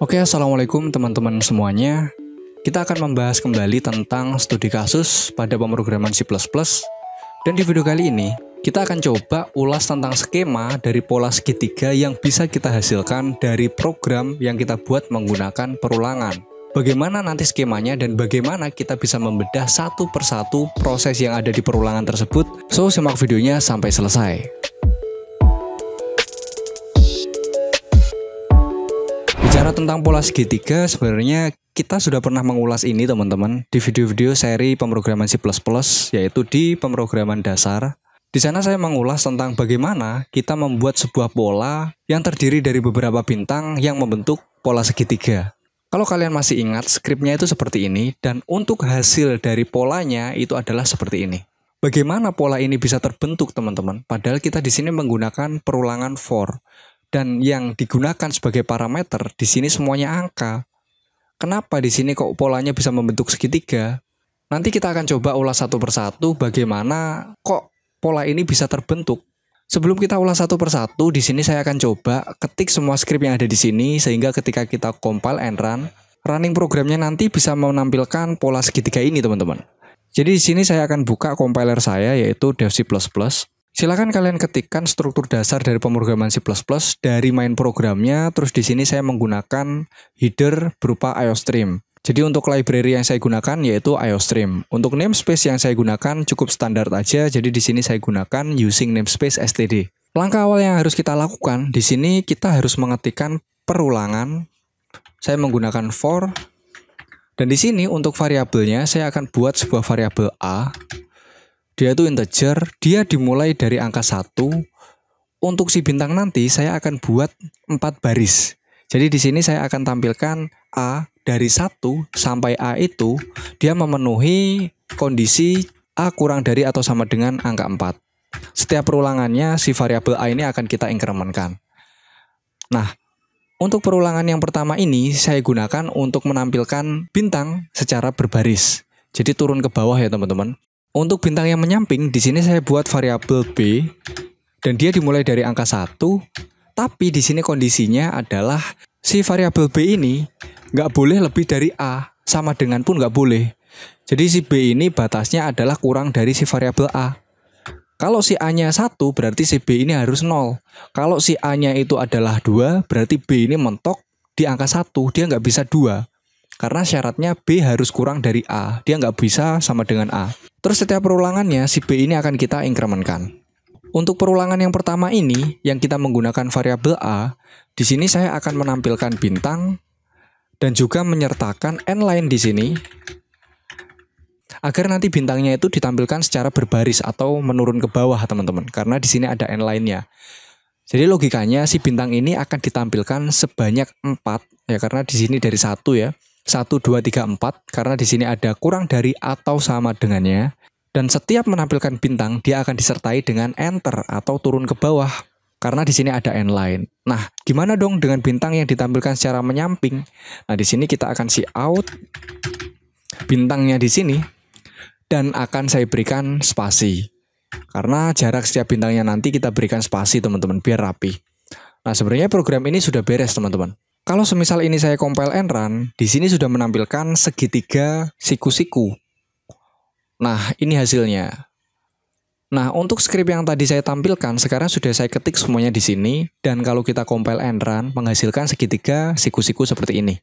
Oke, assalamualaikum teman-teman semuanya. Kita akan membahas kembali tentang studi kasus pada pemrograman C++. Dan di video kali ini, kita akan coba ulas tentang skema dari pola segitiga yang bisa kita hasilkan dari program yang kita buat menggunakan perulangan. Bagaimana nanti skemanya dan bagaimana kita bisa membedah satu persatu proses yang ada di perulangan tersebut. So, simak videonya sampai selesai. Bicara tentang pola segitiga, sebenarnya kita sudah pernah mengulas ini teman-teman di video-video seri pemrograman C++, yaitu di pemrograman dasar. Di sana saya mengulas tentang bagaimana kita membuat sebuah pola yang terdiri dari beberapa bintang yang membentuk pola segitiga. Kalau kalian masih ingat, skripnya itu seperti ini, dan untuk hasil dari polanya itu adalah seperti ini. Bagaimana pola ini bisa terbentuk teman-teman? Padahal kita di sini menggunakan perulangan for. Dan yang digunakan sebagai parameter di sini semuanya angka. Kenapa di sini kok polanya bisa membentuk segitiga? Nanti kita akan coba ulas satu persatu bagaimana kok pola ini bisa terbentuk. Sebelum kita ulas satu persatu, di sini saya akan coba ketik semua skrip yang ada di sini sehingga ketika kita compile and run, running programnya nanti bisa menampilkan pola segitiga ini teman-teman. Jadi di sini saya akan buka compiler saya yaitu dev C++. Silakan kalian ketikkan struktur dasar dari pemrograman C++ dari main programnya, terus di sini saya menggunakan header berupa IOStream. Jadi untuk library yang saya gunakan yaitu IOStream. Untuk namespace yang saya gunakan cukup standar aja, jadi di sini saya gunakan using namespace std. Langkah awal yang harus kita lakukan, di sini kita harus mengetikkan perulangan. Saya menggunakan for, dan di sini untuk variabelnya saya akan buat sebuah variabel a. Dia itu integer, dia dimulai dari angka 1. Untuk si bintang nanti saya akan buat 4 baris. Jadi di sini saya akan tampilkan A dari 1 sampai A itu dia memenuhi kondisi A kurang dari atau sama dengan angka 4. Setiap perulangannya si variabel A ini akan kita incrementkan. Nah, untuk perulangan yang pertama ini saya gunakan untuk menampilkan bintang secara berbaris. Jadi turun ke bawah ya teman-teman. Untuk bintang yang menyamping, di sini saya buat variabel B, dan dia dimulai dari angka 1, tapi di sini kondisinya adalah si variabel B ini nggak boleh lebih dari A, sama dengan pun nggak boleh. Jadi si B ini batasnya adalah kurang dari si variabel A. Kalau si A-nya 1, berarti si B ini harus 0. Kalau si A-nya itu adalah 2, berarti B ini mentok di angka 1, dia nggak bisa 2. Karena syaratnya B harus kurang dari A, dia nggak bisa sama dengan A. Terus setiap perulangannya, si B ini akan kita incrementkan. Untuk perulangan yang pertama ini, yang kita menggunakan variabel A, di sini saya akan menampilkan bintang, dan juga menyertakan n-line di sini, agar nanti bintangnya itu ditampilkan secara berbaris atau menurun ke bawah teman-teman, karena di sini ada n-line-nya. Jadi logikanya si bintang ini akan ditampilkan sebanyak 4, ya karena di sini dari 1 ya. 1, 2, 3, 4, karena di sini ada kurang dari atau sama dengannya. Dan setiap menampilkan bintang, dia akan disertai dengan enter atau turun ke bawah, karena di sini ada n-line. Nah, gimana dong dengan bintang yang ditampilkan secara menyamping? Nah, di sini kita akan cout bintangnya di sini, dan akan saya berikan spasi. Karena jarak setiap bintangnya nanti kita berikan spasi teman-teman, biar rapi. Nah, sebenarnya program ini sudah beres teman-teman. Kalau semisal ini saya compile and run, di sini sudah menampilkan segitiga siku-siku. Nah, ini hasilnya. Nah, untuk skrip yang tadi saya tampilkan, sekarang sudah saya ketik semuanya di sini, dan kalau kita compile and run, menghasilkan segitiga siku-siku seperti ini.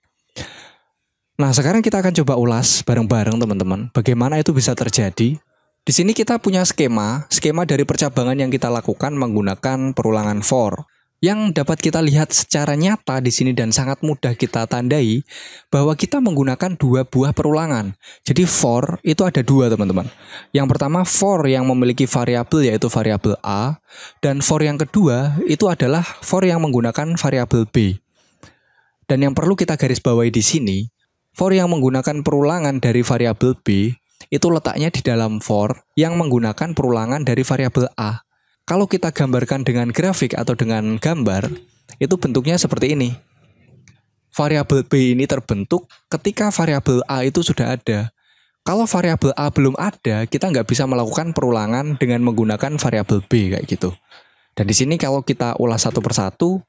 Nah, sekarang kita akan coba ulas bareng-bareng teman-teman, bagaimana itu bisa terjadi. Di sini kita punya skema dari percabangan yang kita lakukan menggunakan perulangan for. Yang dapat kita lihat secara nyata di sini dan sangat mudah kita tandai bahwa kita menggunakan 2 buah perulangan. Jadi for itu ada 2 teman-teman. Yang pertama for yang memiliki variabel yaitu variabel A, dan for yang kedua itu adalah for yang menggunakan variabel B. Dan yang perlu kita garis bawahi di sini, for yang menggunakan perulangan dari variabel B itu letaknya di dalam for yang menggunakan perulangan dari variabel A. Kalau kita gambarkan dengan grafik atau dengan gambar, itu bentuknya seperti ini. Variabel B ini terbentuk ketika variabel A itu sudah ada. Kalau variabel A belum ada, kita nggak bisa melakukan perulangan dengan menggunakan variabel B kayak gitu. Dan di sini kalau kita ulas satu persatu,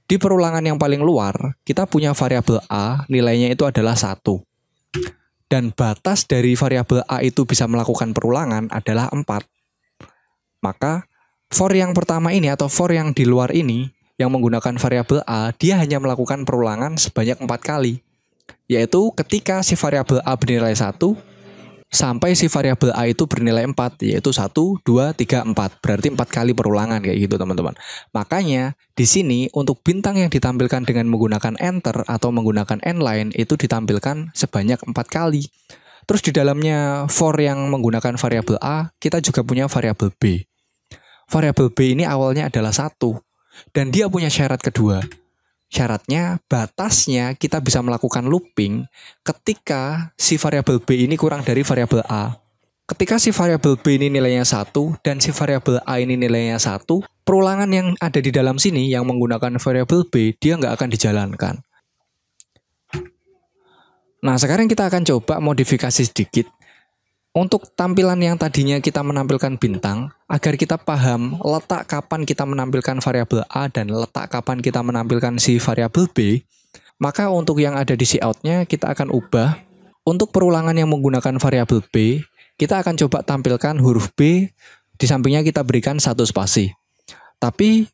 Di perulangan yang paling luar, kita punya variabel A, nilainya itu adalah 1. Dan batas dari variabel A itu bisa melakukan perulangan adalah 4. Maka, for yang pertama ini atau for yang di luar ini, yang menggunakan variabel A, dia hanya melakukan perulangan sebanyak 4 kali. Yaitu ketika si variabel A bernilai 1, sampai si variabel A itu bernilai 4, yaitu 1, 2, 3, 4. Berarti 4 kali perulangan kayak gitu teman-teman. Makanya di sini untuk bintang yang ditampilkan dengan menggunakan enter atau menggunakan n-line itu ditampilkan sebanyak 4 kali. Terus di dalamnya for yang menggunakan variabel A, kita juga punya variabel B. Variabel B ini awalnya adalah 1 dan dia punya syarat kedua. Syaratnya, batasnya kita bisa melakukan looping ketika si variabel B ini kurang dari variabel A. Ketika si variabel B ini nilainya 1 dan si variabel A ini nilainya 1, perulangan yang ada di dalam sini yang menggunakan variabel B, dia nggak akan dijalankan. Nah, sekarang kita akan coba modifikasi sedikit. Untuk tampilan yang tadinya kita menampilkan bintang, agar kita paham letak kapan kita menampilkan variabel A dan letak kapan kita menampilkan si variabel B, maka untuk yang ada di cout-nya kita akan ubah. Untuk perulangan yang menggunakan variabel B, kita akan coba tampilkan huruf B, di sampingnya kita berikan 1 spasi. Tapi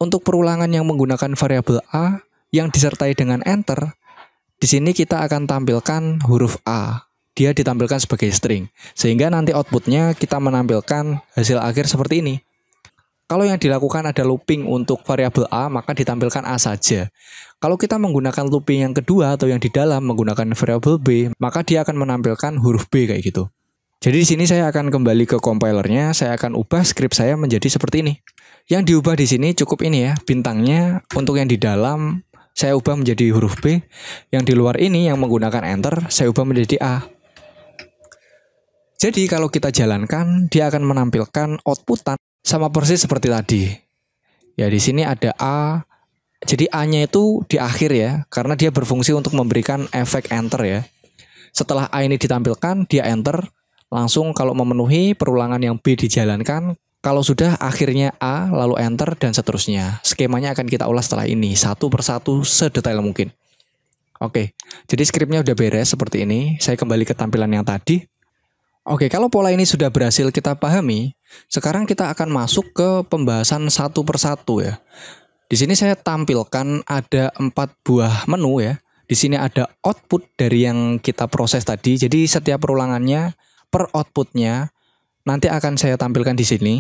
untuk perulangan yang menggunakan variabel A yang disertai dengan enter, di sini kita akan tampilkan huruf A. Dia ditampilkan sebagai string, sehingga nanti outputnya kita menampilkan hasil akhir seperti ini. Kalau yang dilakukan ada looping untuk variabel A, maka ditampilkan A saja. Kalau kita menggunakan looping yang kedua atau yang di dalam menggunakan variabel B, maka dia akan menampilkan huruf B kayak gitu. Jadi di sini saya akan kembali ke compilernya, saya akan ubah script saya menjadi seperti ini. Yang diubah di sini cukup ini ya, bintangnya untuk yang di dalam saya ubah menjadi huruf B, yang di luar ini yang menggunakan enter saya ubah menjadi A. Jadi kalau kita jalankan, dia akan menampilkan outputan sama persis seperti tadi. Ya di sini ada A. Jadi A-nya itu di akhir ya, karena dia berfungsi untuk memberikan efek enter ya. Setelah A ini ditampilkan, dia enter. Langsung kalau memenuhi perulangan yang B dijalankan. Kalau sudah akhirnya A, lalu enter dan seterusnya. Skemanya akan kita ulas setelah ini, satu persatu sedetail mungkin. Oke, jadi skripnya udah beres seperti ini. Saya kembali ke tampilan yang tadi. Oke, kalau pola ini sudah berhasil kita pahami, sekarang kita akan masuk ke pembahasan satu persatu ya. Di sini saya tampilkan ada 4 buah menu ya. Di sini ada output dari yang kita proses tadi. Jadi setiap perulangannya per outputnya nanti akan saya tampilkan di sini.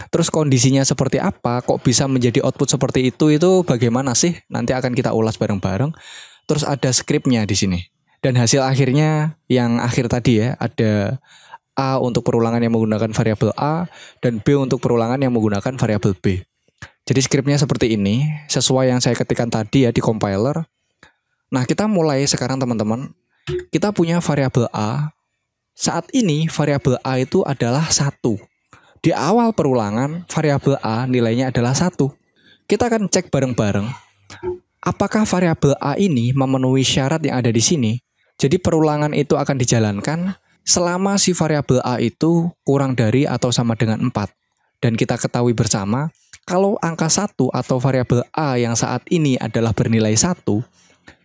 Terus kondisinya seperti apa? Kok bisa menjadi output seperti itu bagaimana sih? Nanti akan kita ulas bareng-bareng. Terus ada scriptnya di sini. Dan hasil akhirnya yang akhir tadi ya, ada A untuk perulangan yang menggunakan variabel A dan B untuk perulangan yang menggunakan variabel B. Jadi skripnya seperti ini, sesuai yang saya ketikkan tadi ya di compiler. Nah, kita mulai sekarang teman-teman. Kita punya variabel A. Saat ini variabel A itu adalah 1. Di awal perulangan variabel A nilainya adalah 1. Kita akan cek bareng-bareng apakah variabel A ini memenuhi syarat yang ada di sini. Jadi perulangan itu akan dijalankan selama si variabel A itu kurang dari atau sama dengan 4. Dan kita ketahui bersama, kalau angka 1 atau variabel A yang saat ini adalah bernilai 1,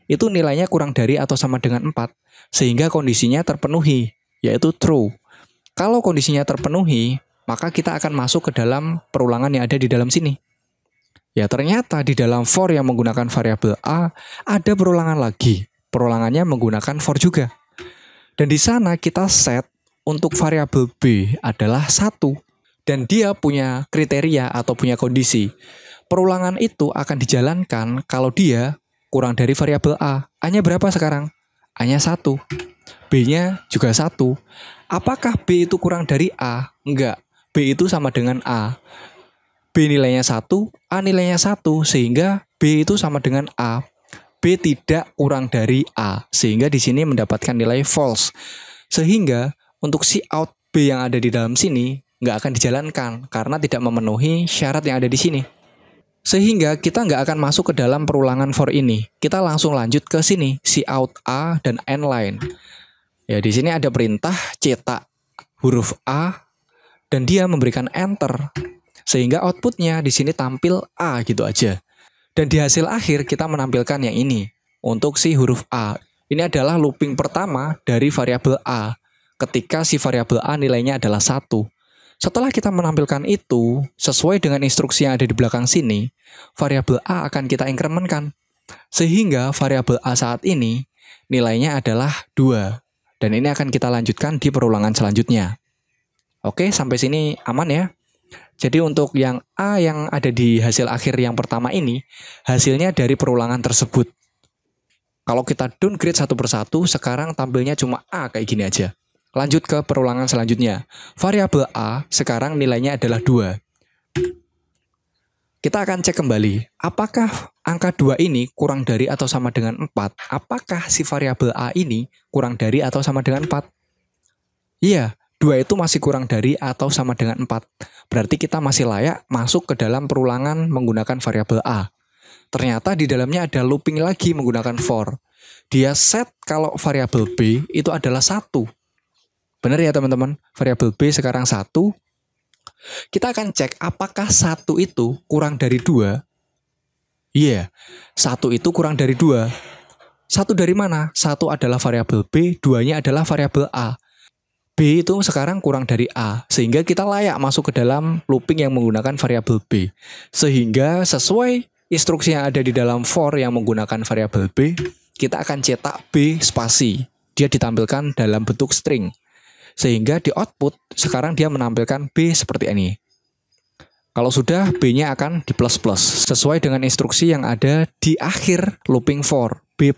itu nilainya kurang dari atau sama dengan 4. Sehingga kondisinya terpenuhi, yaitu true. Kalau kondisinya terpenuhi, maka kita akan masuk ke dalam perulangan yang ada di dalam sini. Ya ternyata di dalam for yang menggunakan variabel A, ada perulangan lagi. Perulangannya menggunakan for juga. Dan di sana kita set untuk variabel B adalah 1. Dan dia punya kriteria atau punya kondisi. Perulangan itu akan dijalankan kalau dia kurang dari variabel A. A-nya berapa sekarang? A-nya 1. B-nya juga 1. Apakah B itu kurang dari A? Enggak. B itu sama dengan A. B nilainya 1, A nilainya 1. Sehingga B itu sama dengan A. B tidak kurang dari A, sehingga di sini mendapatkan nilai false. Sehingga untuk si out B yang ada di dalam sini nggak akan dijalankan karena tidak memenuhi syarat yang ada di sini. Sehingga kita nggak akan masuk ke dalam perulangan for ini. Kita langsung lanjut ke sini, si out A dan n-line. Ya di sini ada perintah cetak huruf A dan dia memberikan enter, sehingga outputnya di sini tampil A gitu aja. Dan di hasil akhir kita menampilkan yang ini. Untuk si huruf A. Ini adalah looping pertama dari variabel A. Ketika si variabel A nilainya adalah 1. Setelah kita menampilkan itu, sesuai dengan instruksi yang ada di belakang sini, variabel A akan kita incrementkan. Sehingga variabel A saat ini nilainya adalah 2. Dan ini akan kita lanjutkan di perulangan selanjutnya. Oke, sampai sini aman ya. Jadi untuk yang A yang ada di hasil akhir yang pertama ini, hasilnya dari perulangan tersebut. Kalau kita downgrade satu persatu, sekarang tampilnya cuma A kayak gini aja. Lanjut ke perulangan selanjutnya. Variabel A sekarang nilainya adalah 2. Kita akan cek kembali, apakah angka 2 ini kurang dari atau sama dengan 4? Apakah si variabel A ini kurang dari atau sama dengan 4? Iya, 2 itu masih kurang dari atau sama dengan 4. Berarti kita masih layak masuk ke dalam perulangan menggunakan variabel A. Ternyata di dalamnya ada looping lagi menggunakan for. Dia set kalau variabel B itu adalah 1. Benar ya teman-teman? Variabel B sekarang 1. Kita akan cek apakah 1 itu kurang dari 2. Iya, 1 itu kurang dari 2. 1 dari mana? 1 adalah variabel B, 2-nya adalah variabel A. B itu sekarang kurang dari A, sehingga kita layak masuk ke dalam looping yang menggunakan variabel B. Sehingga sesuai instruksi yang ada di dalam for yang menggunakan variabel B, kita akan cetak B spasi. Dia ditampilkan dalam bentuk string. Sehingga di output, sekarang dia menampilkan B seperti ini. Kalau sudah, B-nya akan di plus plus, sesuai dengan instruksi yang ada di akhir looping for, B++.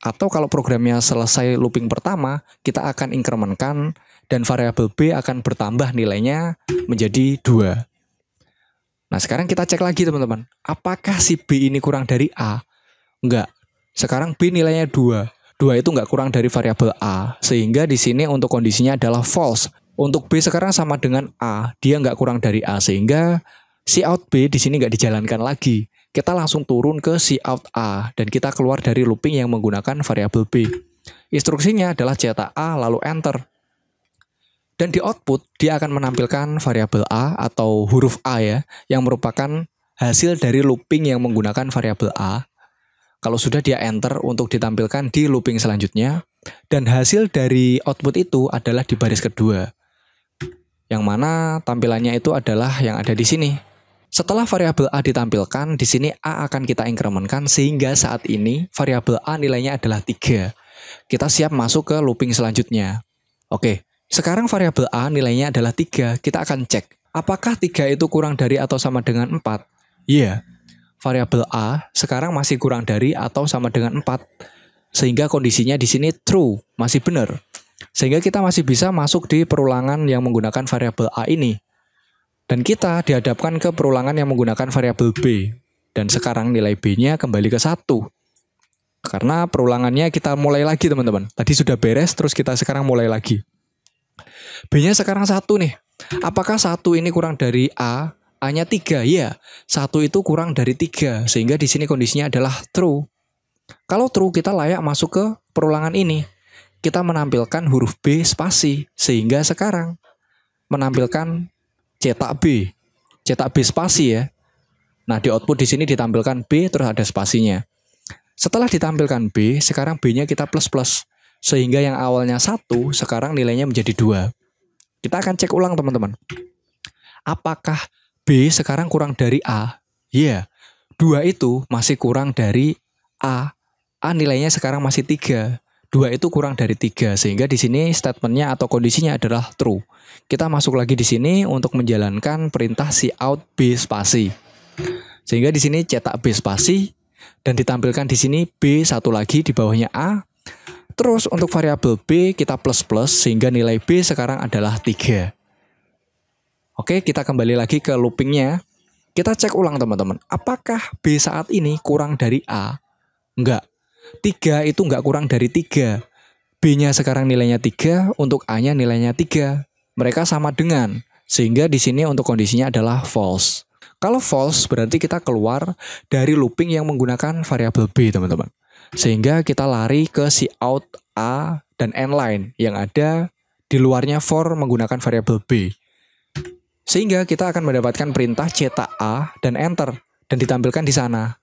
Atau kalau programnya selesai looping pertama, kita akan incrementkan, dan variabel B akan bertambah nilainya menjadi 2. Nah, sekarang kita cek lagi teman-teman. Apakah si B ini kurang dari A? Enggak. Sekarang B nilainya 2. 2 itu nggak kurang dari variabel A, sehingga di sini untuk kondisinya adalah false. Untuk B sekarang sama dengan A, dia nggak kurang dari A, sehingga cout B di sini nggak dijalankan lagi. Kita langsung turun ke cout A, dan kita keluar dari looping yang menggunakan variabel B. Instruksinya adalah cetak A lalu enter. Dan di output, dia akan menampilkan variabel A atau huruf A ya, yang merupakan hasil dari looping yang menggunakan variabel A. Kalau sudah dia enter untuk ditampilkan di looping selanjutnya. Dan hasil dari output itu adalah di baris kedua. Yang mana tampilannya itu adalah yang ada di sini. Setelah variabel A ditampilkan, di sini A akan kita incrementkan sehingga saat ini variabel A nilainya adalah 3. Kita siap masuk ke looping selanjutnya. Oke, sekarang variabel A nilainya adalah 3. Kita akan cek, apakah 3 itu kurang dari atau sama dengan 4? Iya. Variabel A sekarang masih kurang dari atau sama dengan 4. Sehingga kondisinya di sini true, masih benar. Sehingga kita masih bisa masuk di perulangan yang menggunakan variabel A ini. Dan kita dihadapkan ke perulangan yang menggunakan variabel B. Dan sekarang nilai B-nya kembali ke 1. Karena perulangannya kita mulai lagi teman-teman. Tadi sudah beres, terus kita sekarang mulai lagi. B-nya sekarang 1 nih. Apakah 1 ini kurang dari A? A-nya 3, ya. 1 itu kurang dari 3, sehingga di sini kondisinya adalah true. Kalau true, kita layak masuk ke perulangan ini. Kita menampilkan huruf B spasi, sehingga sekarang menampilkan cetak B. Cetak B spasi ya. Nah, di output di sini ditampilkan B, terus ada spasinya. Setelah ditampilkan B, sekarang B-nya kita plus plus. Sehingga yang awalnya 1, sekarang nilainya menjadi 2. Kita akan cek ulang teman-teman. Apakah B sekarang kurang dari A? Iya, 2 itu masih kurang dari A. A nilainya sekarang masih 3. 2 itu kurang dari 3, sehingga di sini statementnya atau kondisinya adalah true. Kita masuk lagi di sini untuk menjalankan perintah cout B spasi. Sehingga di sini cetak B spasi, dan ditampilkan di sini B satu lagi di bawahnya A. Terus untuk variabel B kita plus plus, sehingga nilai B sekarang adalah 3. Oke, kita kembali lagi ke loopingnya. Kita cek ulang teman-teman. Apakah B saat ini kurang dari A? Enggak. 3 itu enggak kurang dari 3. B-nya sekarang nilainya 3, untuk A-nya nilainya 3. Mereka sama dengan. Sehingga di sini untuk kondisinya adalah false. Kalau false berarti kita keluar dari looping yang menggunakan variabel B teman-teman. Sehingga kita lari ke cout A dan n-line yang ada di luarnya for menggunakan variabel B. Sehingga kita akan mendapatkan perintah cetak A dan enter dan ditampilkan di sana.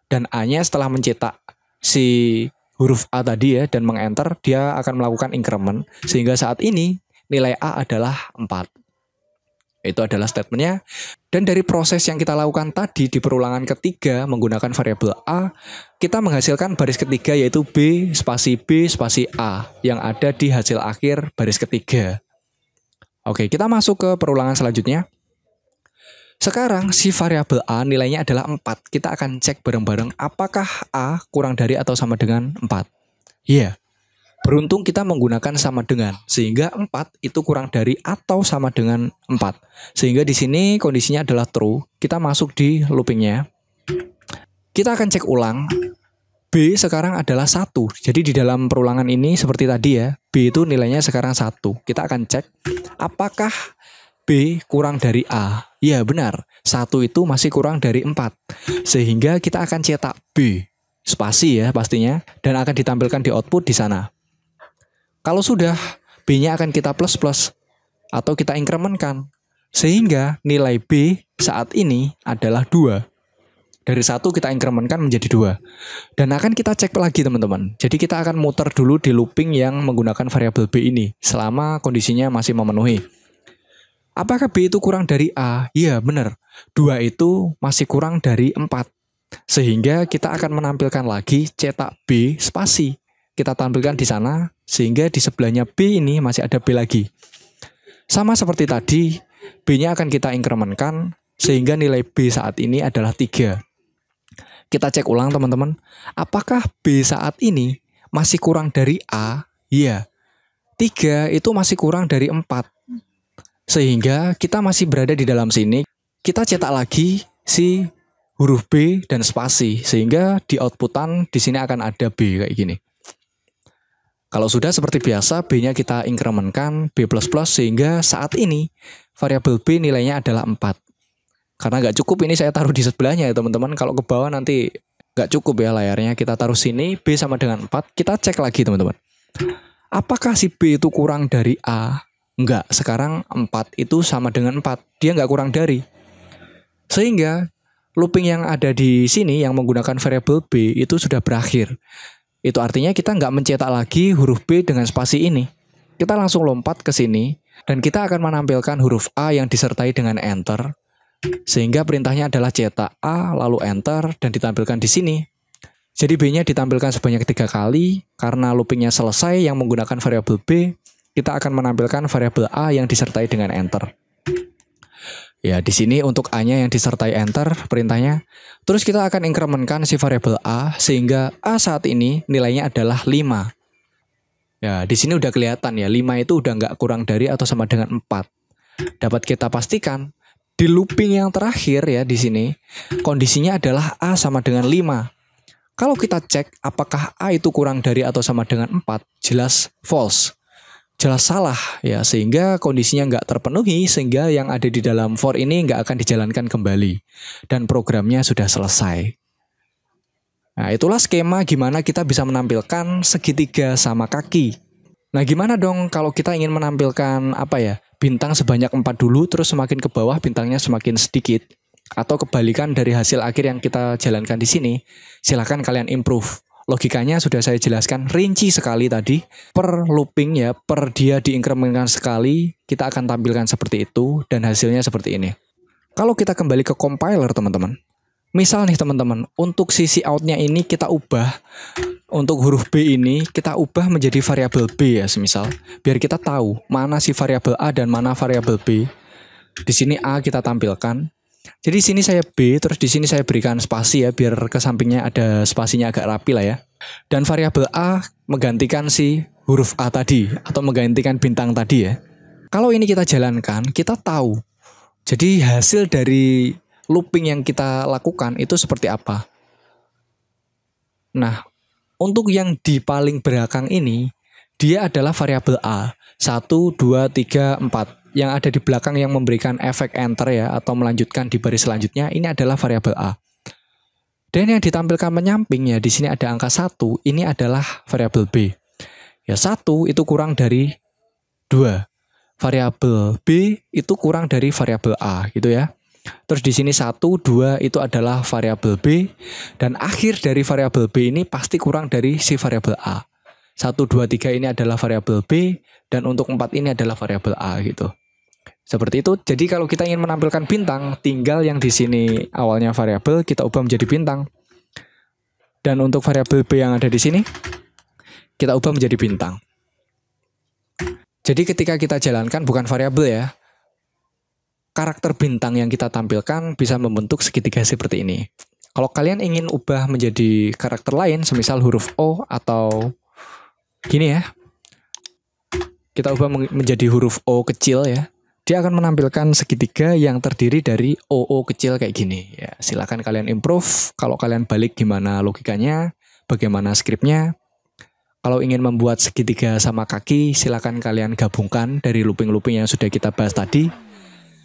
dan A-nya setelah mencetak si huruf A tadi ya dan mengenter, dia akan melakukan increment sehingga saat ini nilai A adalah 4. Itu adalah statementnya. Dan dari proses yang kita lakukan tadi di perulangan ketiga menggunakan variabel A, kita menghasilkan baris ketiga yaitu B spasi A yang ada di hasil akhir baris ketiga. Oke, kita masuk ke perulangan selanjutnya. Sekarang si variabel A nilainya adalah 4. Kita akan cek bareng-bareng apakah A kurang dari atau sama dengan 4. Iya. Beruntung kita menggunakan sama dengan, sehingga 4 itu kurang dari atau sama dengan 4. Sehingga di sini kondisinya adalah true. Kita masuk di loopingnya. Kita akan cek ulang. B sekarang adalah 1. Jadi di dalam perulangan ini seperti tadi ya, B itu nilainya sekarang 1. Kita akan cek apakah B kurang dari A. Ya benar, 1 itu masih kurang dari 4. Sehingga kita akan cetak B spasi ya pastinya, dan akan ditampilkan di output di sana. Kalau sudah, B-nya akan kita plus-plus atau kita incrementkan. Sehingga nilai B saat ini adalah 2. Dari 1 kita incrementkan menjadi 2. Dan akan kita cek lagi teman-teman. Jadi kita akan muter dulu di looping yang menggunakan variabel B ini selama kondisinya masih memenuhi. Apakah B itu kurang dari A? Iya benar. 2 itu masih kurang dari 4. Sehingga kita akan menampilkan lagi cetak B spasi. Kita tampilkan di sana, sehingga di sebelahnya B ini masih ada B lagi. Sama seperti tadi, B-nya akan kita incrementkan, sehingga nilai B saat ini adalah 3. Kita cek ulang teman-teman, apakah B saat ini masih kurang dari A? Iya, 3 itu masih kurang dari 4. Sehingga kita masih berada di dalam sini, kita cetak lagi si huruf B dan spasi, sehingga di outputan di sini akan ada B kayak gini. Kalau sudah seperti biasa, B-nya kita incrementkan B++ sehingga saat ini variabel B nilainya adalah 4. Karena nggak cukup ini saya taruh di sebelahnya ya teman-teman. Kalau ke bawah nanti nggak cukup ya layarnya. Kita taruh sini, B sama dengan 4. Kita cek lagi teman-teman. Apakah si B itu kurang dari A? Enggak, sekarang 4 itu sama dengan 4. Dia nggak kurang dari. Sehingga looping yang ada di sini yang menggunakan variabel B itu sudah berakhir. Itu artinya kita nggak mencetak lagi huruf B dengan spasi ini. Kita langsung lompat ke sini, dan kita akan menampilkan huruf A yang disertai dengan enter. Sehingga perintahnya adalah cetak A, lalu enter, dan ditampilkan di sini. Jadi B-nya ditampilkan sebanyak 3 kali, karena loopingnya selesai yang menggunakan variabel B, kita akan menampilkan variabel A yang disertai dengan enter. Ya, di sini untuk A-nya yang disertai enter perintahnya. Terus kita akan incrementkan si variabel A sehingga A saat ini nilainya adalah 5. Ya, di sini udah kelihatan ya, 5 itu udah nggak kurang dari atau sama dengan 4. Dapat kita pastikan di looping yang terakhir ya di sini kondisinya adalah A sama dengan 5. Kalau kita cek apakah A itu kurang dari atau sama dengan 4, jelas false. Jelas salah ya, sehingga kondisinya nggak terpenuhi, sehingga yang ada di dalam for ini nggak akan dijalankan kembali dan programnya sudah selesai. Nah, itulah skema gimana kita bisa menampilkan segitiga sama kaki. Nah, gimana dong kalau kita ingin menampilkan bintang sebanyak 4 dulu, terus semakin ke bawah bintangnya semakin sedikit, atau kebalikan dari hasil akhir yang kita jalankan di sini? Silahkan kalian improve. Logikanya sudah saya jelaskan rinci sekali tadi. Per looping ya, per dia diinkrementkan sekali, kita akan tampilkan seperti itu dan hasilnya seperti ini. Kalau kita kembali ke compiler teman-teman, misal nih teman-teman, untuk sisi outnya ini kita ubah, untuk huruf B ini kita ubah menjadi variabel B ya semisal, biar kita tahu mana si variabel A dan mana variabel B. Di sini A kita tampilkan. Jadi sini saya B, terus di sini saya berikan spasi ya, biar ke sampingnya ada spasinya agak rapi lah ya. Dan variabel A menggantikan si huruf A tadi, atau menggantikan bintang tadi ya. Kalau ini kita jalankan, kita tahu. Jadi hasil dari looping yang kita lakukan itu seperti apa. Nah, untuk yang di paling belakang ini, dia adalah variabel A. 1, 2, 3, 4. Yang ada di belakang yang memberikan efek enter ya, atau melanjutkan di baris selanjutnya, ini adalah variabel A. Dan yang ditampilkan menyamping ya, di sini ada angka 1, ini adalah variabel B. Ya, 1 itu kurang dari 2. Variabel B itu kurang dari variabel A gitu ya. Terus di sini 1, 2 itu adalah variabel B, dan akhir dari variabel B ini pasti kurang dari si variabel A. 1, 2, 3 ini adalah variabel B, dan untuk 4 ini adalah variabel A gitu. Seperti itu. Jadi kalau kita ingin menampilkan bintang, tinggal yang di sini awalnya variabel kita ubah menjadi bintang. Dan untuk variabel B yang ada di sini kita ubah menjadi bintang. Jadi ketika kita jalankan bukan variabel ya, karakter bintang yang kita tampilkan bisa membentuk segitiga seperti ini. Kalau kalian ingin ubah menjadi karakter lain, semisal huruf O atau gini ya, kita ubah menjadi huruf O kecil ya, dia akan menampilkan segitiga yang terdiri dari OO kecil kayak gini. Ya, silakan kalian improve. Kalau kalian balik gimana logikanya, bagaimana skripnya. Kalau ingin membuat segitiga sama kaki, silakan kalian gabungkan dari looping-looping yang sudah kita bahas tadi.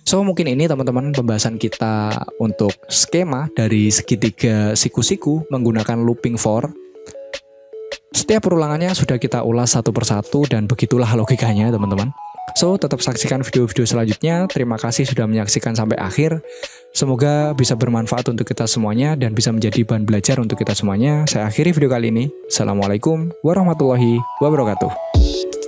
So mungkin ini teman-teman pembahasan kita untuk skema dari segitiga siku-siku menggunakan looping for. Setiap perulangannya sudah kita ulas satu persatu dan begitulah logikanya teman-teman. So tetap saksikan video-video selanjutnya. Terima kasih sudah menyaksikan sampai akhir. Semoga bisa bermanfaat untuk kita semuanya dan bisa menjadi bahan belajar untuk kita semuanya. Saya akhiri video kali ini. Assalamualaikum warahmatullahi wabarakatuh.